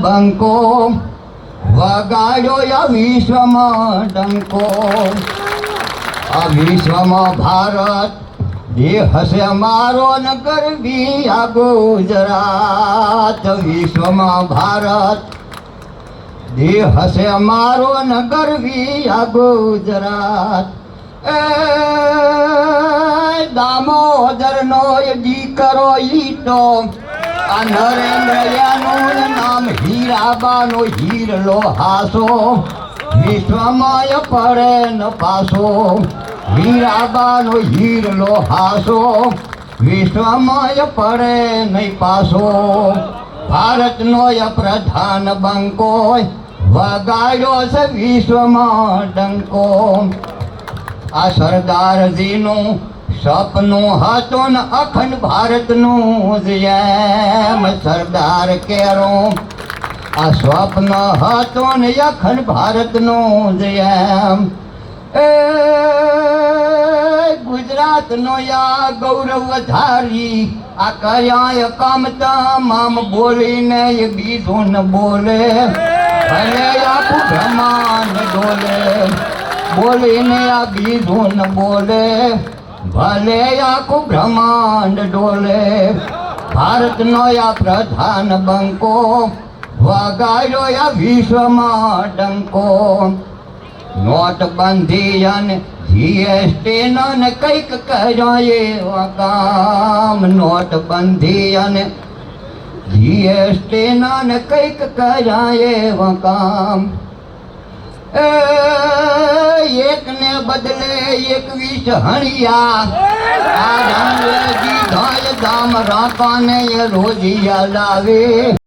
બંકો વગાડ્યો આ વિશ્વમાં ડંકો, આ વિશ્વમાં ભારત દેહ છે અમારો ન ગરવી આ ગુજરાત, વિશ્વમાં ભારત દેહ છે અમારો ન ગરવી આ ગુજરાત. એ દામોદરનો દીકરો ઈટો, આ નરેન્દ્રયાનું નામ હીરાબાનો હીરલો હાસો, વિશ્વમાં પડે ન પાસો, હીરાબાનો હીરલો હાસો, વિશ્વમાં પડે નહીં પાસો. ભારતનો પ્રધાન બંકો વગાડ્યો છે વિશ્વમાં ડંકો. આ સરદારજીનું સપનું હતું ને અખંડ ભારતનું જેમ, સરદાર કેરો આ સ્વપ્ન હતું ને અખંડ ભારતનું જેમ. એ ગુજરાતનો યા ગૌરવ વધારી, આ કર્યા કામ તમામ બોલીને એ બીજું ન બોલે, ભલે આખું બ્રહ્માંડ ડોલે, બોલીને આ બીજું ન બોલે, ભલે આખું બ્રહ્માંડ ડોલે. ભારતનો આ પ્રધાન બંકો વગાડ્યો આ વિશ્વમાં ડંકો. નોટબંધી અને જીએસટી ને કંઈક કર્યો એવા કામ, નોટબંધી અને જીએસટી ને કંઈક કર્યા એવા કામ. એકને બદલે 21 હણિયા, આ રંગજી ધાય દામ રાપાને રોજિયા લાવે.